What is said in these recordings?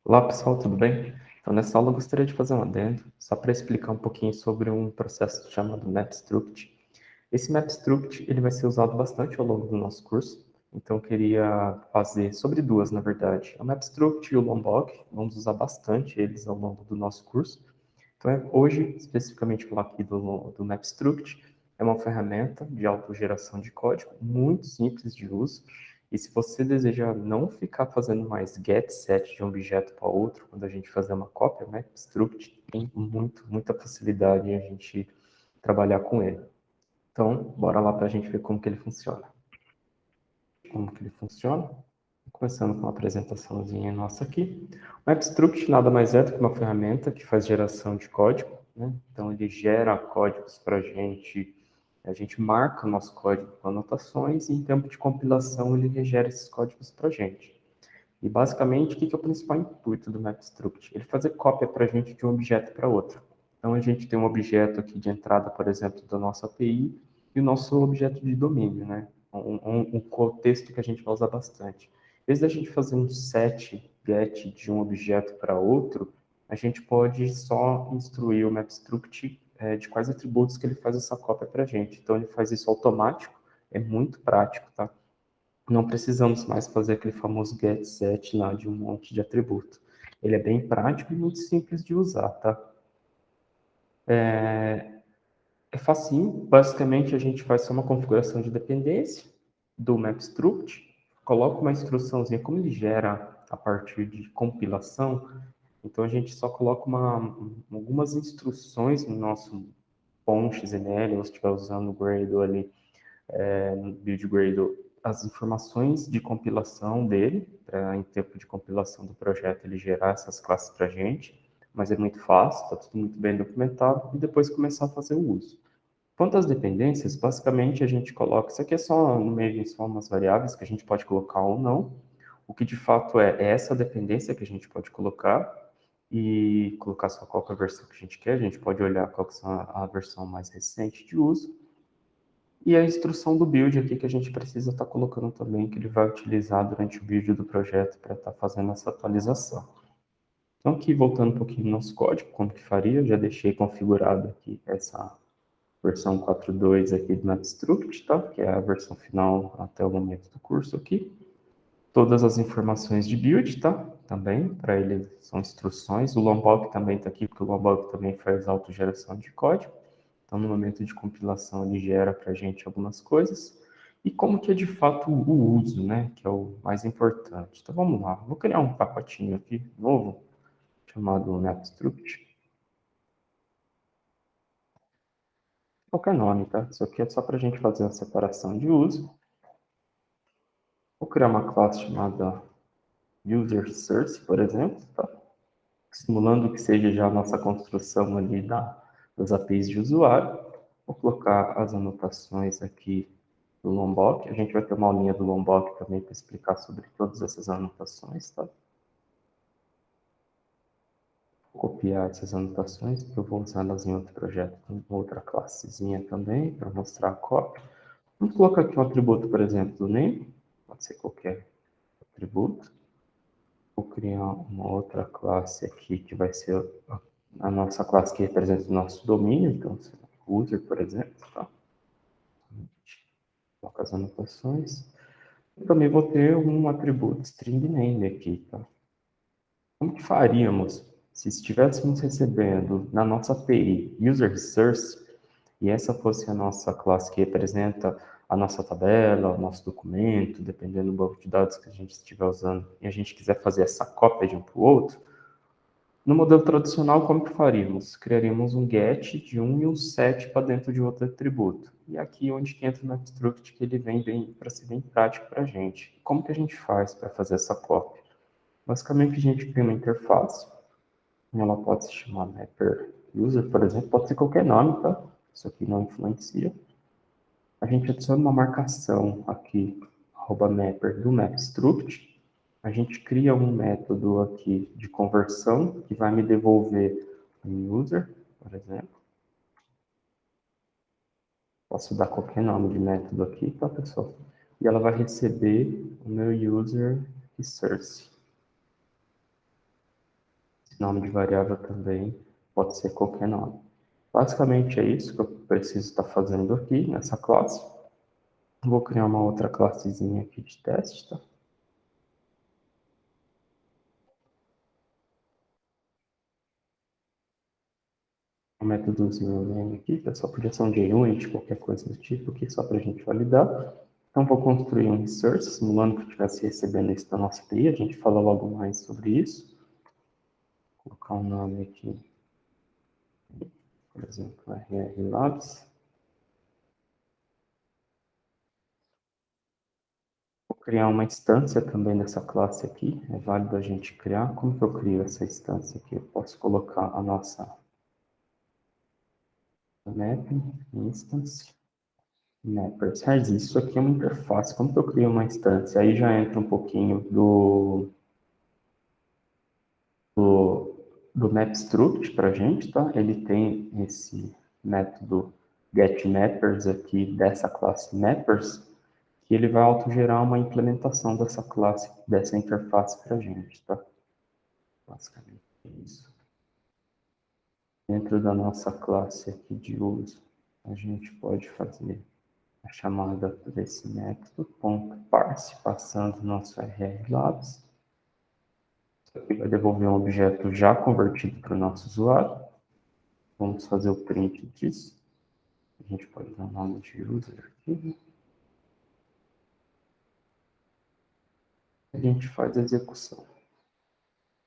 Olá pessoal, tudo bem? Então nessa aula eu gostaria de fazer um adendo, só para explicar um pouquinho sobre um processo chamado MapStruct. Esse MapStruct ele vai ser usado bastante ao longo do nosso curso, então eu queria fazer sobre duas, na verdade. O MapStruct e o Lombok, vamos usar bastante eles ao longo do nosso curso. Então hoje, especificamente falar aqui do MapStruct, é uma ferramenta de autogeração de código muito simples de uso. E se você deseja não ficar fazendo mais get, set de um objeto para outro, quando a gente fazer uma cópia, né, Struct tem muita facilidade em a gente trabalhar com ele. Então, bora lá para a gente ver como que ele funciona. Como que ele funciona? Começando com uma apresentaçãozinha nossa aqui. O MapStruct nada mais é do que uma ferramenta que faz geração de código, né? Então, ele gera códigos para a gente marca o nosso código com anotações e em tempo de compilação ele regera esses códigos para a gente. E basicamente, o que é o principal intuito do MapStruct? Ele fazer cópia para a gente de um objeto para outro. Então, a gente tem um objeto aqui de entrada, por exemplo, da nossa API e o nosso objeto de domínio, né? Um contexto que a gente vai usar bastante. Em vez da gente fazer um set, get de um objeto para outro, a gente pode só instruir o MapStruct de quais atributos que ele faz essa cópia para a gente. Então, ele faz isso automático, é muito prático, tá? Não precisamos mais fazer aquele famoso get set lá de um monte de atributo. Ele é bem prático e muito simples de usar, tá? É facinho. Basicamente, a gente faz só uma configuração de dependência do MapStruct, coloca uma instruçãozinha, como ele gera a partir de compilação, então a gente só coloca algumas instruções no nosso POM XML, ou se estiver usando o Gradle ali, no build Gradle, as informações de compilação dele, para em tempo de compilação do projeto ele gerar essas classes para a gente, mas é muito fácil, está tudo muito bem documentado, e depois começar a fazer o uso. Quanto às dependências, basicamente a gente coloca, isso aqui é só no meio, só umas variáveis que a gente pode colocar ou não, o que de fato é essa dependência que a gente pode colocar, e colocar só qual é a versão que a gente quer, a gente pode olhar qual que é a versão mais recente de uso, e a instrução do build aqui que a gente precisa estar colocando também, que ele vai utilizar durante o build do projeto para estar fazendo essa atualização. Então aqui, voltando um pouquinho no nosso código, como que faria, eu já deixei configurado aqui essa versão 4.2 aqui do MapStruct, tá? Que é a versão final até o momento do curso aqui. Todas as informações de build, tá? Também, para ele são instruções. O Lombok também está aqui, porque o Lombok também faz autogeração de código. Então, no momento de compilação, ele gera para a gente algumas coisas. E como que é de fato o uso, né? Que é o mais importante. Então, vamos lá. Vou criar um pacotinho aqui novo, chamado MapStruct. Qualquer nome, tá? Isso aqui é só para a gente fazer a separação de uso. Vou criar uma classe chamada User Source, por exemplo, tá? Simulando que seja já a nossa construção ali das APIs de usuário. Vou colocar as anotações aqui do Lombok. A gente vai ter uma aulinha do Lombok também para explicar sobre todas essas anotações, tá? Vou copiar essas anotações, porque eu vou usá-las em outro projeto, em outra classezinha também, para mostrar a cópia. Vamos colocar aqui um atributo, por exemplo, do name, pode ser qualquer atributo. Vou criar uma outra classe aqui, que vai ser a nossa classe que representa o nosso domínio, então, user, por exemplo, tá? Coloco as anotações. Eu também vou ter um atributo string name aqui, tá? Como que faríamos se estivéssemos recebendo na nossa API user resource e essa fosse a nossa classe que representa a nossa tabela, o nosso documento, dependendo do banco de dados que a gente estiver usando, e a gente quiser fazer essa cópia de um para o outro, no modelo tradicional, como que faríamos? Criaríamos um get de um e um set para dentro de outro atributo. E aqui onde que entra o MapStruct, que ele vem bem para ser bem prático para a gente. Como que a gente faz para fazer essa cópia? Basicamente, a gente cria uma interface. Ela pode se chamar mapper user, por exemplo. Pode ser qualquer nome, tá? Isso aqui não influencia. A gente adiciona uma marcação aqui, @mapper do MapStruct. A gente cria um método aqui de conversão que vai me devolver um user, por exemplo. Posso dar qualquer nome de método aqui, tá, pessoal? E ela vai receber o meu user resource. Nome de variável também pode ser qualquer nome. Basicamente é isso que eu preciso estar fazendo aqui nessa classe. Vou criar uma outra classezinha aqui de teste, tá? Um métodozinho name aqui, que é só projeção de unit, qualquer coisa do tipo aqui, só para a gente validar. Então, vou construir um resource, simulando que eu estivesse recebendo isso da nossa API. A gente fala logo mais sobre isso. Vou colocar um nome aqui, por exemplo, RR Labs. Vou criar uma instância também dessa classe aqui. É válido a gente criar. Como que eu crio essa instância aqui? Eu posso colocar a nossa map instance. Mappers. Mas isso aqui é uma interface. Como que eu crio uma instância? Aí já entra um pouquinho do MapStruct para a gente, tá? Ele tem esse método getMappers aqui dessa classe Mappers, que ele vai autogerar uma implementação dessa classe, dessa interface para a gente, tá? Basicamente é isso. Dentro da nossa classe aqui de uso, a gente pode fazer a chamada desse método .parse, passando nosso rr_labs. Isso aqui vai devolver um objeto já convertido para o nosso usuário. Vamos fazer o print disso. A gente pode dar um nome de user aqui. A gente faz a execução.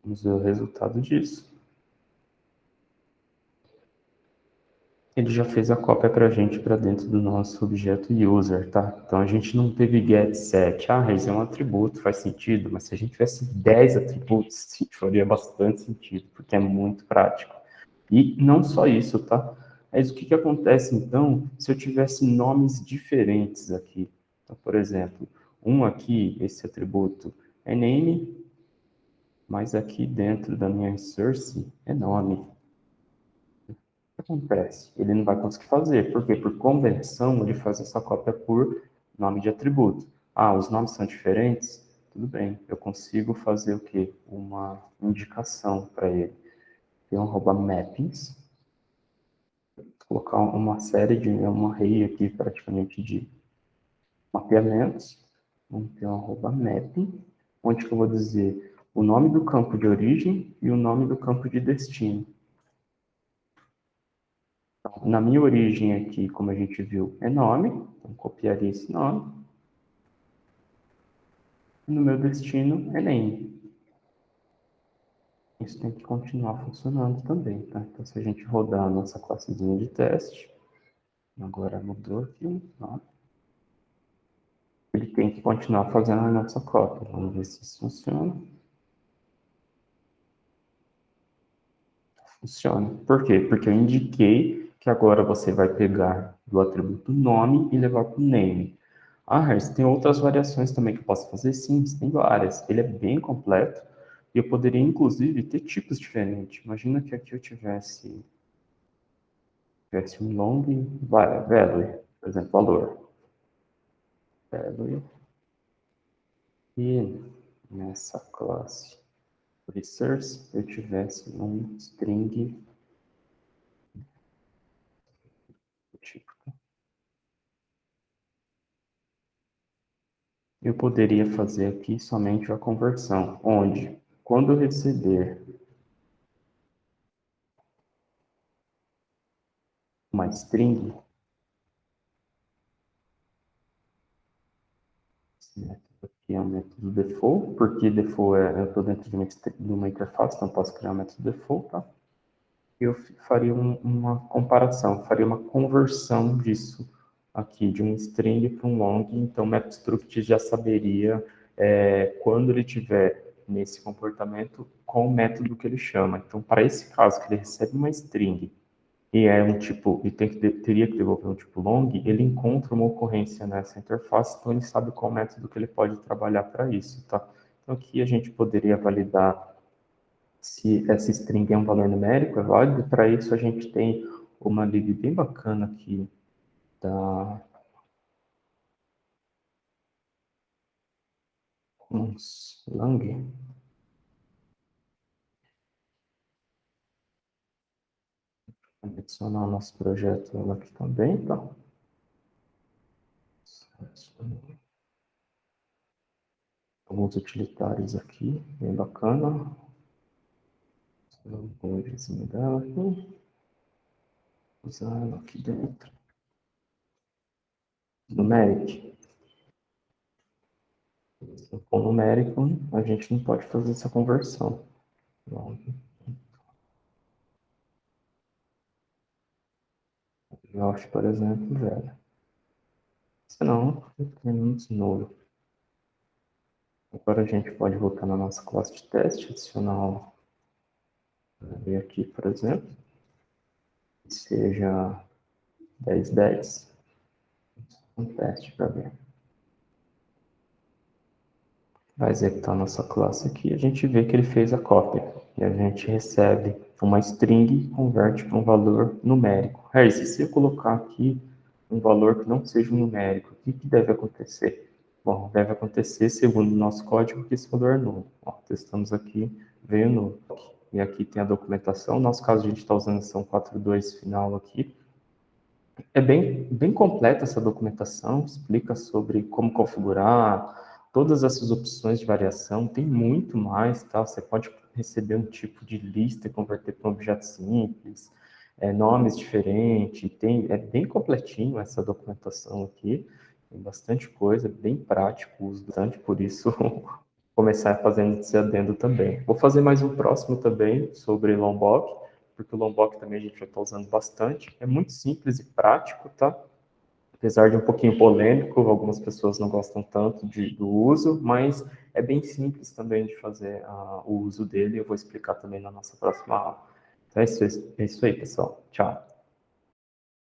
Vamos ver o resultado disso. Ele já fez a cópia para a gente para dentro do nosso objeto user, tá? Então a gente não teve get set. Ah, mas é um atributo, faz sentido, mas se a gente tivesse 10 atributos, faria bastante sentido, porque é muito prático. E não só isso, tá? Mas o que acontece, então, se eu tivesse nomes diferentes aqui? Então, por exemplo, um aqui, esse atributo é name, mas aqui dentro da minha source é nome. O que acontece? Ele não vai conseguir fazer. Por quê? Por convenção, ele faz essa cópia por nome de atributo. Ah, os nomes são diferentes? Tudo bem, eu consigo fazer o quê? Uma indicação para ele. Tem um @mappings, colocar uma série de, uma array aqui praticamente de mapeamentos. Vamos ter um @mapping, onde que eu vou dizer o nome do campo de origem e o nome do campo de destino. Então, na minha origem aqui, como a gente viu, é nome, então copiaria esse nome. E no meu destino é name. Isso tem que continuar funcionando também, tá? Então, se a gente rodar a nossa classezinha de teste, agora mudou aqui o nome, ele tem que continuar fazendo a nossa cópia. Vamos ver se isso funciona. Funciona. Por quê? Porque eu indiquei que agora você vai pegar do atributo nome e levar para o name. Ah, Harris, tem outras variações também que eu posso fazer? Sim, tem várias. Ele é bem completo e eu poderia, inclusive, ter tipos diferentes. Imagina que aqui eu tivesse um long value, por exemplo, valor. Value. E nessa classe resource eu tivesse um string tipo. Eu poderia fazer aqui somente a conversão, onde, quando eu receber uma string, esse método aqui é um método default, porque default eu estou dentro de uma interface, então posso criar um método default, tá? Eu faria uma comparação, faria uma conversão disso aqui, de um string para um long, então o MapStruct já saberia quando ele tiver nesse comportamento, qual o método que ele chama. Então, para esse caso, que ele recebe uma string e é um tipo, e teria que devolver um tipo long, ele encontra uma ocorrência nessa interface, então ele sabe qual método que ele pode trabalhar para isso, tá? Então, aqui a gente poderia validar se essa string é um valor numérico, é válido. Para isso, a gente tem uma lib bem bacana aqui da lang. Adicionar o nosso projeto aqui também, tá? Alguns utilitários aqui, bem bacana. O vizinho dela aqui. Usar ela aqui dentro. Numeric. Com numérico, a gente não pode fazer essa conversão. Josh, por exemplo, velho. Senão, temos nulo. Agora a gente pode voltar na nossa classe de teste, adicionar aqui, por exemplo, que seja 1010. Um teste para ver. Vai executar a nossa classe aqui, a gente vê que ele fez a cópia. E a gente recebe uma string e converte para um valor numérico. Harry, se eu colocar aqui um valor que não seja um numérico, o que deve acontecer? Bom, deve acontecer, segundo o nosso código, que esse valor é nulo. Ó, testamos aqui, veio nulo. E aqui tem a documentação. No nosso caso, a gente está usando a versão 4.2 final aqui. É bem completa essa documentação, explica sobre como configurar todas essas opções de variação, tem muito mais, tá? Você pode receber um tipo de lista e converter para um objeto simples, nomes diferentes, é bem completinho essa documentação aqui, tem bastante coisa, bem prático, uso bastante, por isso começar fazendo esse adendo também. Vou fazer mais um próximo também sobre Lombok, porque o Lombok também a gente já está usando bastante. É muito simples e prático, tá? Apesar de um pouquinho polêmico, algumas pessoas não gostam tanto do uso, mas é bem simples também de fazer o uso dele. Eu vou explicar também na nossa próxima aula. Então é isso aí, pessoal. Tchau.